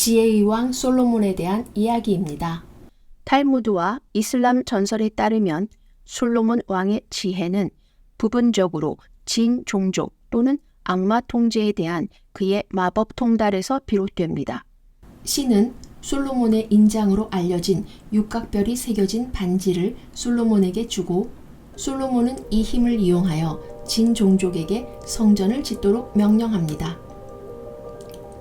지혜의 왕 솔로몬에 대한 이야기입니다. 탈무드와 이슬람 전설에 따르면 솔로몬 왕의 지혜는 부분적으로 진 종족 또는 악마 통제에 대한 그의 마법 통달에서 비롯됩니다. 신은 솔로몬의 인장으로 알려진 육각별이 새겨진 반지를 솔로몬에게 주고 솔로몬은 이 힘을 이용하여 진 종족에게 성전을 짓도록 명령합니다.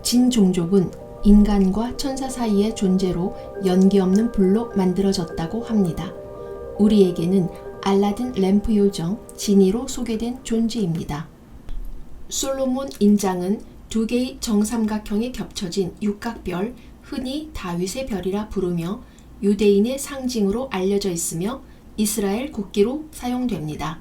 진 종족은 인간과 천사 사이의 존재로 연기 없는 불로 만들어졌다고 합니다. 우리에게는 알라딘 램프 요정 지니로 소개된 존재입니다. 솔로몬 인장은 두 개의 정삼각형이 겹쳐진 육각별, 흔히 다윗의 별이라 부르며 유대인의 상징으로 알려져 있으며 이스라엘 국기로 사용됩니다.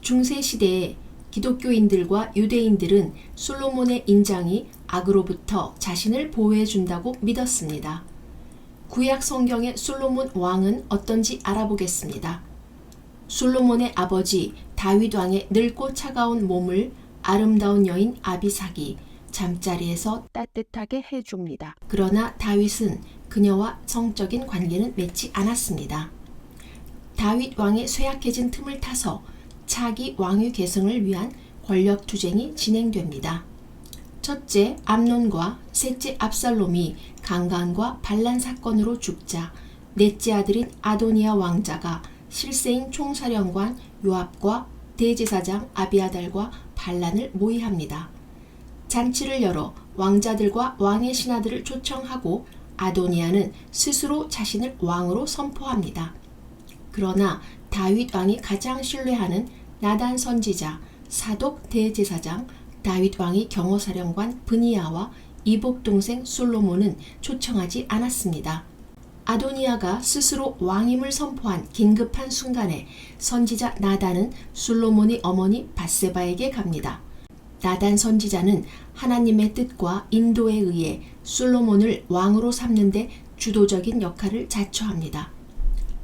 중세시대에 기독교인들과 유대인들은 솔로몬의 인장이 악으로부터 자신을 보호해준다고 믿었습니다. 구약 성경의 솔로몬 왕은 어떤지 알아보겠습니다. 솔로몬의 아버지 다윗 왕의 늙고 차가운 몸을 아름다운 여인 아비삭이 잠자리에서 따뜻하게 해줍니다. 그러나 다윗은 그녀와 성적인 관계는 맺지 않았습니다. 다윗 왕의 쇠약해진 틈을 타서 차기 왕위 계승을 위한 권력 투쟁이 진행됩니다. 첫째 암논과 셋째 압살롬이 강간과 반란 사건으로 죽자 넷째 아들인 아도니아 왕자가 실세인 총사령관 요압과 대제사장 아비아달과 반란을 모의합니다. 잔치를 열어 왕자들과 왕의 신하들을 초청하고 아도니아는 스스로 자신을 왕으로 선포합니다. 그러나 다윗 왕이 가장 신뢰하는 나단 선지자, 사독 대제사장, 다윗 왕의 경호사령관 브니야와 이복 동생 솔로몬은 초청하지 않았습니다. 아도니아가 스스로 왕임을 선포한 긴급한 순간에 선지자 나단은 솔로몬의 어머니 밧세바에게 갑니다. 나단 선지자는 하나님의 뜻과 인도에 의해 솔로몬을 왕으로 삼는 데 주도적인 역할을 자처합니다.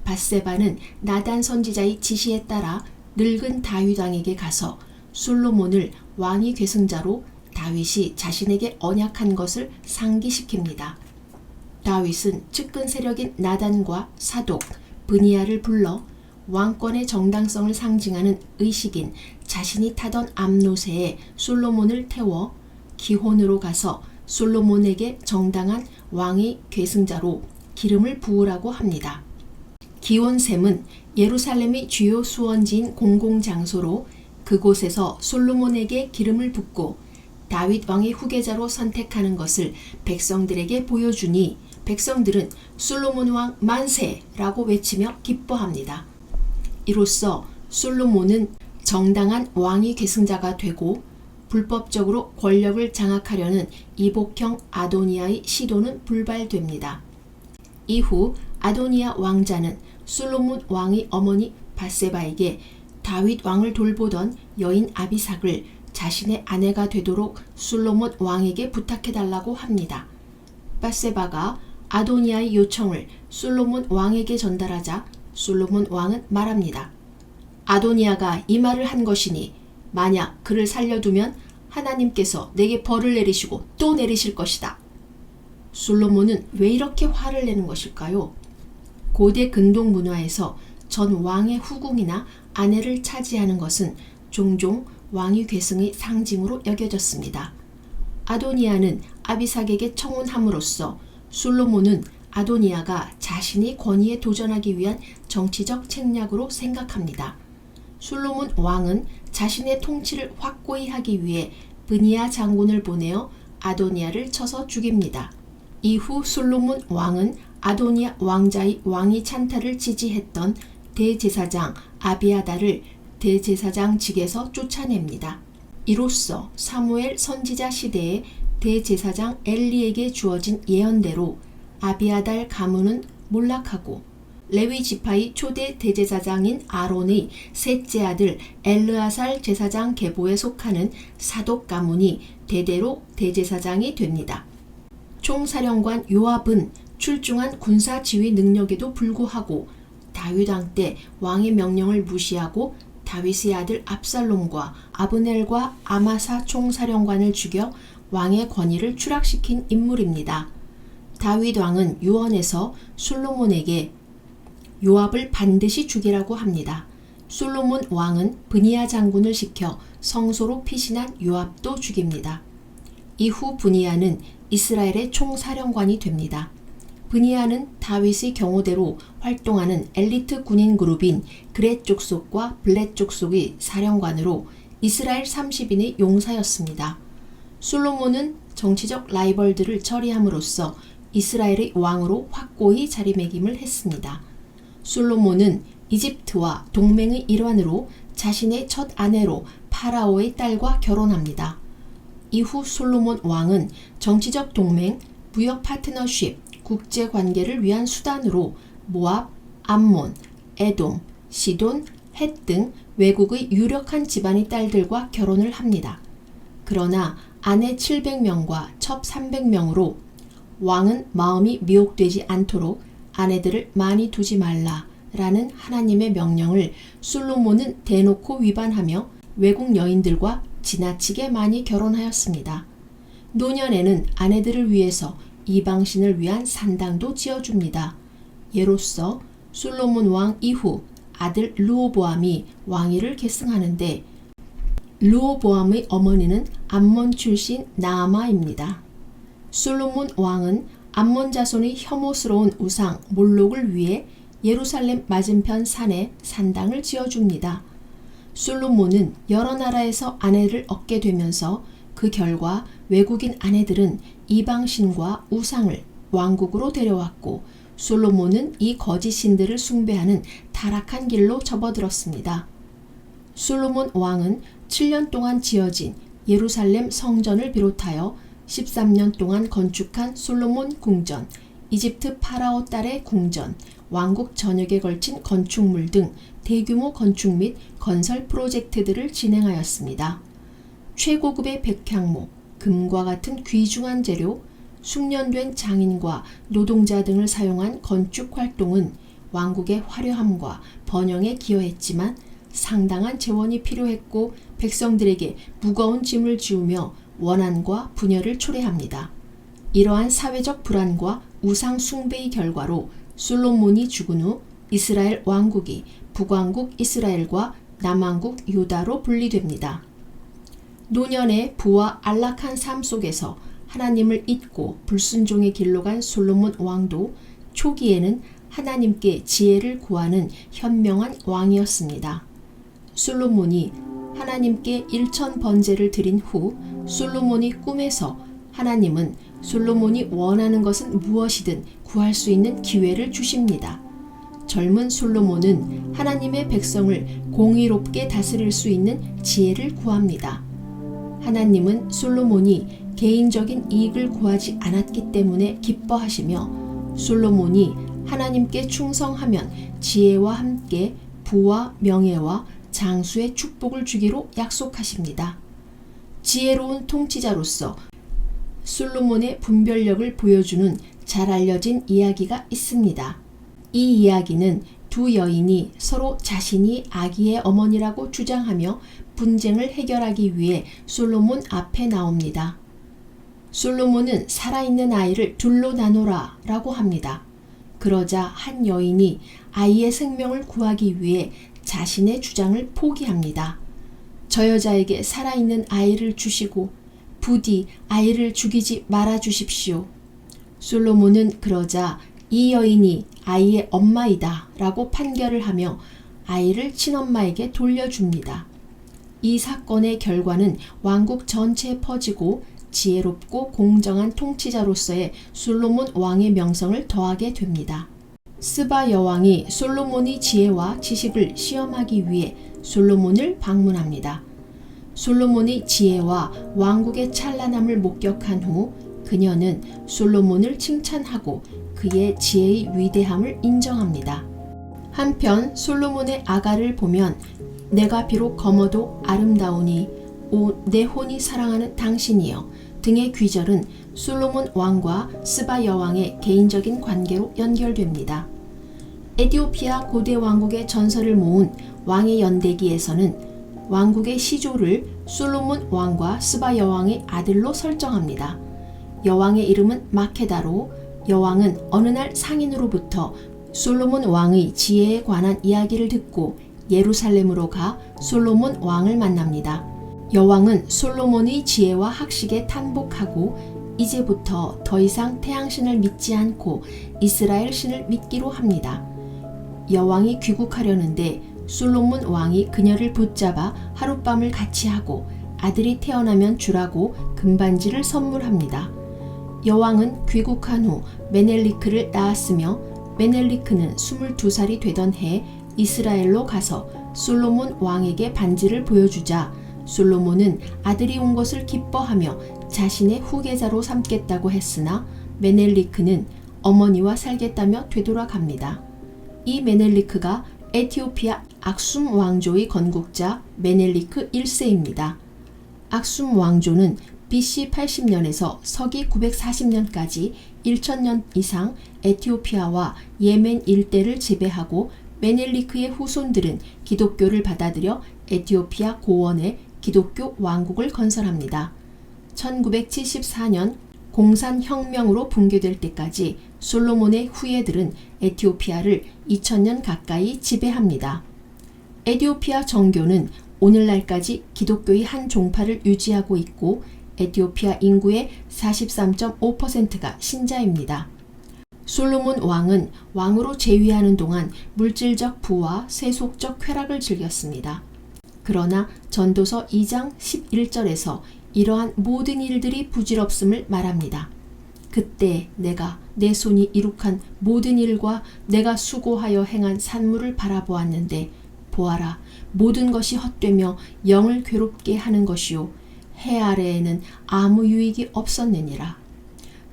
밧세바는 나단 선지자의 지시에 따라 늙은 다윗 왕에게 가서 솔로몬을 왕위 계승자로 다윗이 자신에게 언약한 것을 상기시킵니다. 다윗은 측근 세력인 나단과 사독, 브니야를 불러 왕권의 정당성을 상징하는 의식인 자신이 타던 암노새에 솔로몬을 태워 기혼으로 가서 솔로몬에게 정당한 왕위 계승자로 기름을 부으라고 합니다. 기온샘은 예루살렘의 주요 수원지인 공공장소로 그곳에서 솔로몬에게 기름을 붓고 다윗 왕의 후계자로 선택하는 것을 백성들에게 보여주니 백성들은 솔로몬 왕 만세라고 외치며 기뻐합니다. 이로써 솔로몬은 정당한 왕위 계승자가 되고 불법적으로 권력을 장악하려는 이복형 아도니아의 시도는 불발됩니다. 이후 아도니아 왕자는 솔로몬 왕의 어머니 밧세바에게 다윗 왕을 돌보던 여인 아비삭을 자신의 아내가 되도록 솔로몬 왕에게 부탁해달라고 합니다. 밧세바가 아도니아의 요청을 솔로몬 왕에게 전달하자 솔로몬 왕은 말합니다. 아도니아가 이 말을 한 것이니 만약 그를 살려두면 하나님께서 내게 벌을 내리시고 또 내리실 것이다. 솔로몬은 왜 이렇게 화를 내는 것일까요? 고대 근동 문화에서 전 왕의 후궁이나 아내를 차지하는 것은 종종 왕위 계승의 상징으로 여겨졌습니다. 아도니아는 아비삭에게 청혼함으로써 솔로몬은 아도니아가 자신이 권위에 도전하기 위한 정치적 책략으로 생각합니다. 솔로몬 왕은 자신의 통치를 확고히 하기 위해 브니야 장군을 보내어 아도니아를 쳐서 죽입니다. 이후 솔로몬 왕은 아도니아 왕자의 왕위 찬탈을 지지했던 대제사장 아비아달을 대제사장직에서 쫓아냅니다. 이로써 사무엘 선지자 시대에 대제사장 엘리에게 주어진 예언대로 아비아달 가문은 몰락하고 레위 지파의 초대 대제사장인 아론의 셋째 아들 엘르아살 제사장 계보에 속하는 사독 가문이 대대로 대제사장이 됩니다. 총사령관 요압은 출중한 군사 지휘 능력에도 불구하고 다윗 왕 때 왕의 명령을 무시하고 다윗의 아들 압살롬과 아브넬과 아마사 총사령관을 죽여 왕의 권위를 추락시킨 인물입니다. 다윗 왕은 유언에서 솔로몬에게 요압을 반드시 죽이라고 합니다. 솔로몬 왕은 브니야 장군을 시켜 성소로 피신한 요압도 죽입니다. 이후 브니야는 이스라엘의 총사령관이 됩니다. 브니야는 다윗의 경호대로 활동하는 엘리트 군인 그룹인 그렛 족속과 블렛 족속의 사령관으로 이스라엘 30인의 용사였습니다. 솔로몬은 정치적 라이벌들을 처리함으로써 이스라엘의 왕으로 확고히 자리매김을 했습니다. 솔로몬은 이집트와 동맹의 일환으로 자신의 첫 아내로 파라오의 딸과 결혼합니다. 이후 솔로몬 왕은 정치적 동맹, 무역 파트너십, 국제 관계를 위한 수단으로 모압, 암몬, 에돔, 시돈, 헷 등 외국의 유력한 집안의 딸들과 결혼을 합니다. 그러나 아내 700명과 첩 300명으로 왕은 마음이 미혹되지 않도록 아내들을 많이 두지 말라라는 하나님의 명령을 솔로몬은 대놓고 위반하며 외국 여인들과 지나치게 많이 결혼하였습니다. 노년에는 아내들을 위해서 이방신을 위한 산당도 지어줍니다. 예로서 솔로몬 왕 이후 아들 르호보암이 왕위를 계승하는데 르호보암의 어머니는 암몬 출신 나아마입니다. 솔로몬 왕은 암몬 자손의 혐오스러운 우상 몰록을 위해 예루살렘 맞은편 산에 산당을 지어줍니다. 솔로몬은 여러 나라에서 아내를 얻게 되면서 그 결과 외국인 아내들은 이방신과 우상을 왕국으로 데려왔고 솔로몬은 이 거짓 신들을 숭배하는 타락한 길로 접어들었습니다. 솔로몬 왕은 7년 동안 지어진 예루살렘 성전을 비롯하여 13년 동안 건축한 솔로몬 궁전, 이집트 파라오 딸의 궁전, 왕국 전역에 걸친 건축물 등 대규모 건축 및 건설 프로젝트들을 진행하였습니다. 최고급의 백향목, 금과 같은 귀중한 재료, 숙련된 장인과 노동자 등을 사용한 건축 활동은 왕국의 화려함과 번영에 기여했지만 상당한 재원이 필요했고 백성들에게 무거운 짐을 지우며 원한과 분열을 초래합니다. 이러한 사회적 불안과 우상 숭배의 결과로 솔로몬이 죽은 후 이스라엘 왕국이 북왕국 이스라엘과 남왕국 유다로 분리됩니다. 노년의 부와 안락한 삶 속에서 하나님을 잊고 불순종의 길로 간 솔로몬 왕도 초기에는 하나님께 지혜를 구하는 현명한 왕이었습니다. 솔로몬이 하나님께 1000 번제를 드린 후 솔로몬이 꿈에서 하나님은 솔로몬이 원하는 것은 무엇이든 구할 수 있는 기회를 주십니다. 젊은 솔로몬은 하나님의 백성을 공의롭게 다스릴 수 있는 지혜를 구합니다. 하나님은 솔로몬이 개인적인 이익을 구하지 않았기 때문에 기뻐하시며 솔로몬이 하나님께 충성하면 지혜와 함께 부와 명예와 장수의 축복을 주기로 약속하십니다. 지혜로운 통치자로서 솔로몬의 분별력을 보여주는 잘 알려진 이야기가 있습니다. 이 이야기는 두 여인이 서로 자신이 아기의 어머니라고 주장하며 분쟁을 해결하기 위해 솔로몬 앞에 나옵니다. 솔로몬은 살아있는 아이를 둘로 나누라 라고 합니다. 그러자 한 여인이 아이의 생명을 구하기 위해 자신의 주장을 포기합니다. 저 여자에게 살아있는 아이를 주시고 부디 아이를 죽이지 말아 주십시오. 솔로몬은 그러자 이 여인이 아이의 엄마이다 라고 판결을 하며 아이를 친엄마에게 돌려줍니다. 이 사건의 결과는 왕국 전체에 퍼지고 지혜롭고 공정한 통치자로서의 솔로몬 왕의 명성을 더하게 됩니다. 스바 여왕이 솔로몬의 지혜와 지식을 시험하기 위해 솔로몬을 방문합니다. 솔로몬의 지혜와 왕국의 찬란함을 목격한 후 그녀는 솔로몬을 칭찬하고 그의 지혜의 위대함을 인정합니다. 한편 솔로몬의 아가를 보면 내가 비록 검어도 아름다우니 오 내 혼이 사랑하는 당신이여 등의 귀절은 솔로몬 왕과 스바 여왕의 개인적인 관계로 연결됩니다. 에티오피아 고대 왕국의 전설을 모은 왕의 연대기에서는 왕국의 시조를 솔로몬 왕과 스바 여왕의 아들로 설정합니다. 여왕의 이름은 마케다로 여왕은 어느 날 상인으로부터 솔로몬 왕의 지혜에 관한 이야기를 듣고 예루살렘으로 가 솔로몬 왕을 만납니다. 여왕은 솔로몬의 지혜와 학식에 탄복하고 이제부터 더 이상 태양신을 믿지 않고 이스라엘 신을 믿기로 합니다. 여왕이 귀국하려는데 솔로몬 왕이 그녀를 붙잡아 하룻밤을 같이 하고 아들이 태어나면 주라고 금반지를 선물합니다. 여왕은 귀국한 후 메넬리크를 낳았으며 메넬리크는 22살이 되던 해 이스라엘로 가서 솔로몬 왕에게 반지를 보여주자 솔로몬은 아들이 온 것을 기뻐하며 자신의 후계자로 삼겠다고 했으나 메넬리크는 어머니와 살겠다며 되돌아갑니다. 이 메넬리크가 에티오피아 악숨 왕조의 건국자 메넬리크 1세입니다. 악숨 왕조는 BC 80년에서 서기 940년까지 1000년 이상 에티오피아와 예멘 일대를 지배하고 메넬리크의 후손들은 기독교를 받아들여 에티오피아 고원에 기독교 왕국을 건설합니다. 1974년 공산혁명으로 붕괴될 때까지 솔로몬의 후예들은 에티오피아를 2000년 가까이 지배합니다. 에티오피아 정교는 오늘날까지 기독교의 한 종파를 유지하고 있고 에티오피아 인구의 43.5%가 신자입니다. 솔로몬 왕은 왕으로 재위하는 동안 물질적 부와 세속적 쾌락을 즐겼습니다. 그러나 전도서 2장 11절에서 이러한 모든 일들이 부질없음을 말합니다. 그때 내가 내 손이 이룩한 모든 일과 내가 수고하여 행한 산물을 바라보았는데 보아라, 모든 것이 헛되며 영을 괴롭게 하는 것이요 해 아래에는 아무 유익이 없었느니라.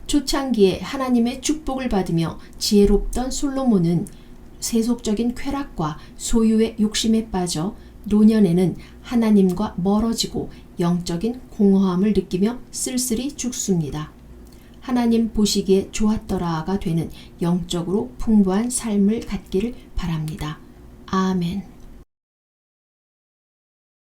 초창기에 하나님의 축복을 받으며 지혜롭던 솔로몬은 세속적인 쾌락과 소유의 욕심에 빠져 노년에는 하나님과 멀어지고 영적인 공허함을 느끼며 쓸쓸히 죽습니다. 하나님 보시기에 좋았더라가 되는 영적으로 풍부한 삶을 갖기를 바랍니다. 아멘.